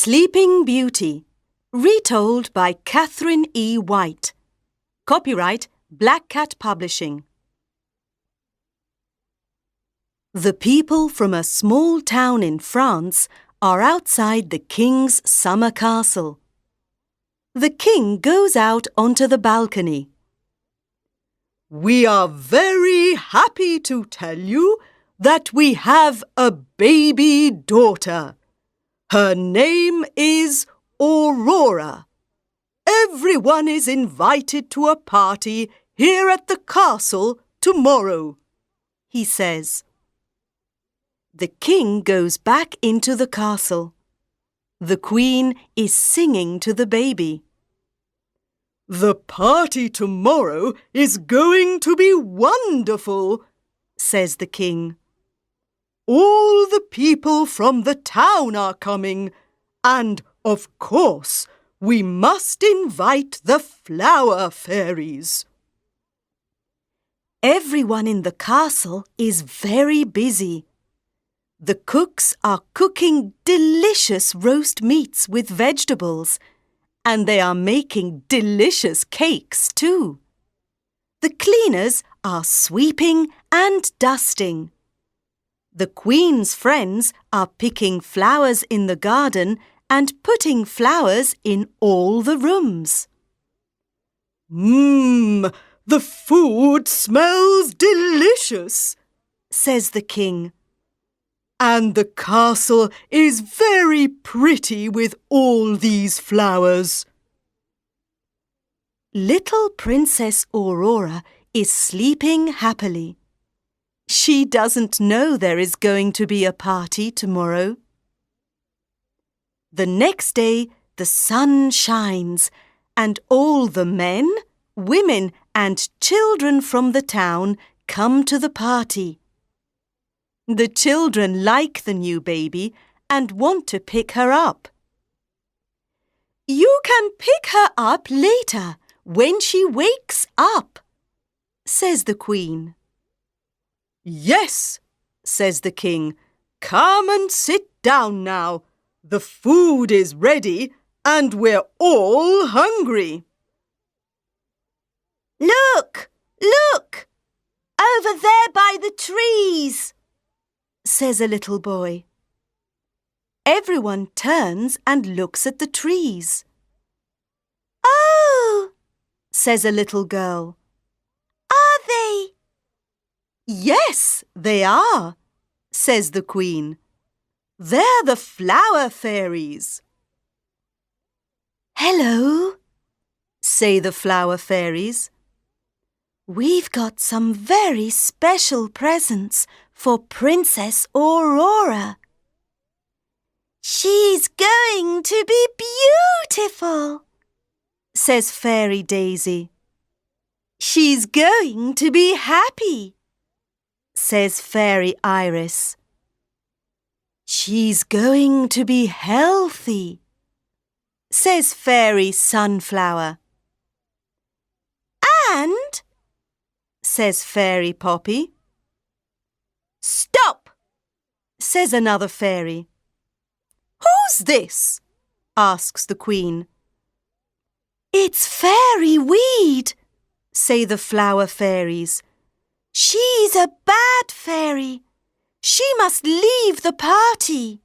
Sleeping Beauty, retold by Catherine E. White. Copyright Black Cat Publishing. The people from a small town in France are outside the king's summer castle. The king goes out onto the balcony. "We are very happy to tell you that we have a baby daughter. Her name is Aurora. Everyone is invited to a party here at the castle tomorrow," he says. The king goes back into the castle. The queen is singing to the baby. "The party tomorrow is going to be wonderful," says the king. "All the people from the town are coming, and, of course, we must invite the flower fairies." Everyone in the castle is very busy. The cooks are cooking delicious roast meats with vegetables, and they are making delicious cakes too. The cleaners are sweeping and dusting. The Queen's friends are picking flowers in the garden and putting flowers in all the rooms. The food smells delicious," says the king. "And the castle is very pretty with all these flowers." Little Princess Aurora is sleeping happily. She doesn't know there is going to be a party tomorrow. The next day, the sun shines, and all the men, women, and children from the town come to the party. The children like the new baby and want to pick her up. "You can pick her up later, when she wakes up," says the Queen. "Yes," says the king. "Come and sit down now. The food is ready and we're all hungry." "Look! Look! Over there by the trees!" says a little boy. Everyone turns and looks at the trees. "Oh!" says a little girl. "Are they?" "Yes, they are," says the Queen. "They're the flower fairies." "Hello," say the flower fairies. "We've got some very special presents for Princess Aurora." "She's going to be beautiful," says Fairy Daisy. "She's going to be happy," says Fairy Iris. "She's going to be healthy," says Fairy Sunflower. "And," says Fairy Poppy. "Stop," says another fairy. "Who's this?" asks the Queen. "It's Fairy Weed," say the flower fairies. "She's a bad fairy. She must leave the party."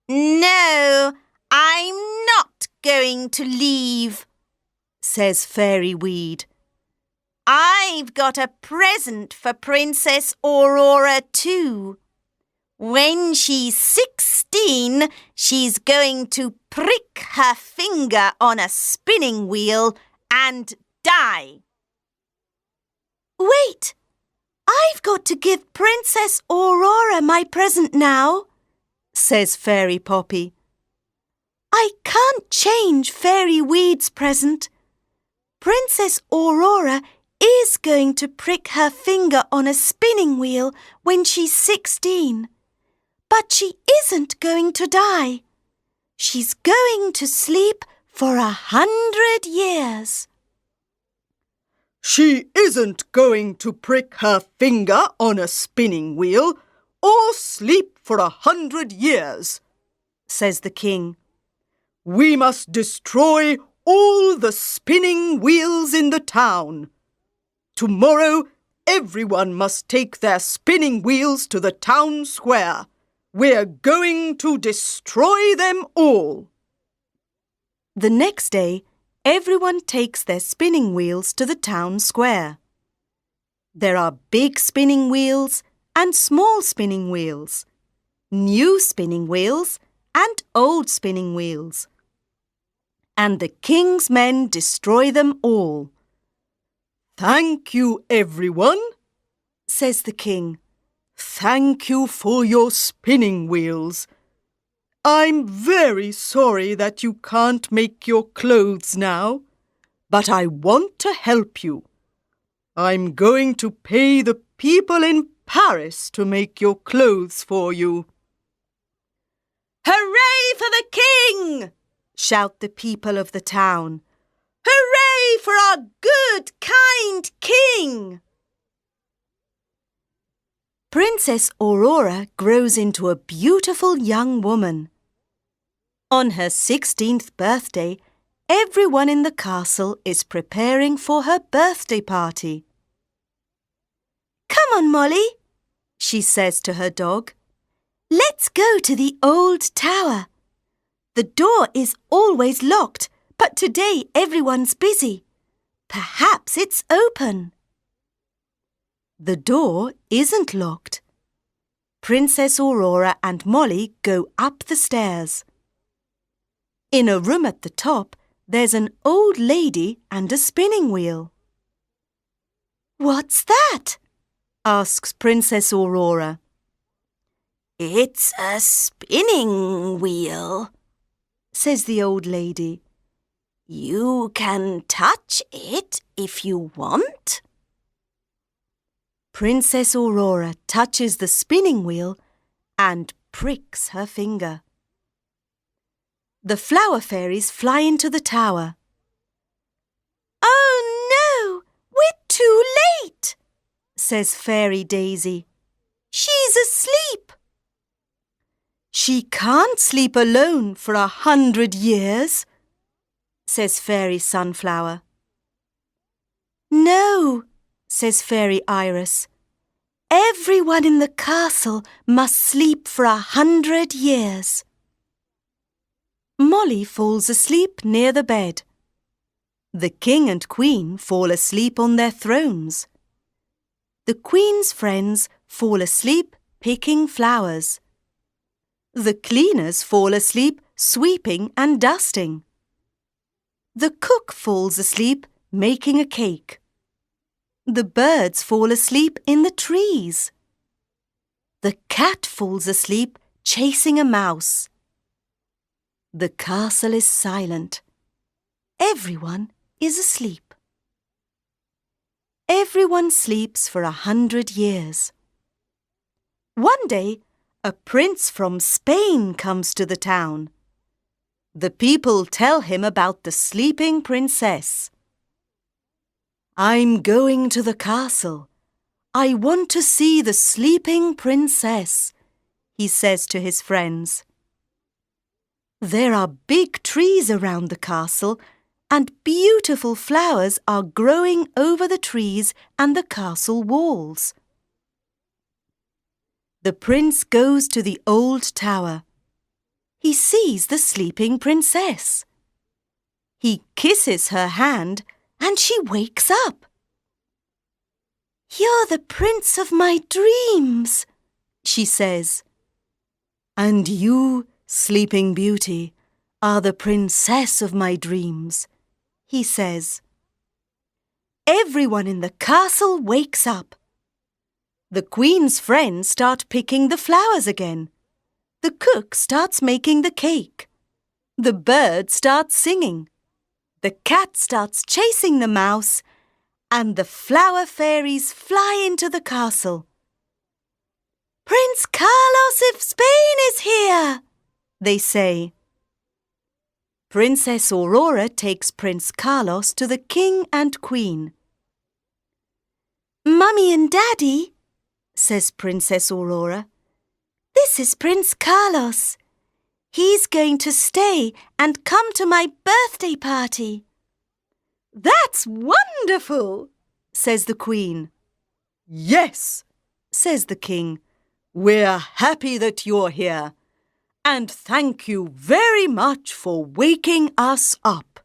"No, I'm not going to leave," says Fairy Weed. "I've got a present for Princess Aurora too. When she's 16, she's going to prick her finger on a spinning wheel and die." "Wait! I've got to give Princess Aurora my present now," says Fairy Poppy. "I can't change Fairy Weed's present. Princess Aurora is going to prick her finger on a spinning wheel when she's 16. But she isn't going to die. She's going to sleep for 100 years. "She isn't going to prick her finger on a spinning wheel or sleep for 100 years," says the king. We must destroy all the spinning wheels in the town. Tomorrow, everyone must take their spinning wheels to the town square. We're going to destroy them all. The next day, everyone takes their spinning wheels to the town square. There are big spinning wheels and small spinning wheels, new spinning wheels and old spinning wheels. And the king's men destroy them all. Thank you, everyone, says the king. Thank you for your spinning wheels. I'm very sorry that you can't make your clothes now, but I want to help you. I'm going to pay the people in Paris to make your clothes for you. Hooray for the king! Shout the people of the town. Hooray for our good, kind king! Princess Aurora grows into a beautiful young woman. On her 16th birthday, everyone in the castle is preparing for her birthday party. Come on, Molly, she says to her dog. Let's go to the old tower. The door is always locked, but today everyone's busy. Perhaps it's open. The door isn't locked. Princess Aurora and Molly go up the stairs. In a room at the top, there's an old lady and a spinning wheel. What's that? Asks Princess Aurora. It's a spinning wheel, says the old lady. You can touch it if you want. Princess Aurora touches the spinning wheel and pricks her finger. The flower fairies fly into the tower. Oh no, we're too late, says Fairy Daisy. She's asleep. She can't sleep alone for 100 years, says Fairy Sunflower. No, says Fairy Iris. Everyone in the castle must sleep for 100 years. Molly falls asleep near the bed. The king and queen fall asleep on their thrones. The queen's friends fall asleep picking flowers. The cleaners fall asleep sweeping and dusting. The cook falls asleep making a cake. The birds fall asleep in the trees. The cat falls asleep chasing a mouse. The castle is silent. Everyone is asleep. Everyone sleeps for 100 years. One day, a prince from Spain comes to the town. The people tell him about the sleeping princess. I'm going to the castle. I want to see the sleeping princess, he says to his friends. There are big trees around the castle, and beautiful flowers are growing over the trees and the castle walls. The prince goes to the old tower. He sees the sleeping princess. He kisses her hand and she wakes up. You're the prince of my dreams, she says. And you, Sleeping Beauty, are the princess of my dreams, he says. Everyone in the castle wakes up. The queen's friends start picking the flowers again. The cook starts making the cake. The bird starts singing. The cat starts chasing the mouse, and the flower fairies fly into the castle. Prince Carlos of Spain is here, they say. Princess Aurora takes Prince Carlos to the king and queen. Mummy and Daddy, says Princess Aurora, this is Prince Carlos. He's going to stay and come to my birthday party. That's wonderful, says the Queen. Yes, Says the King. we're happy that you're here. And thank you very much for waking us up.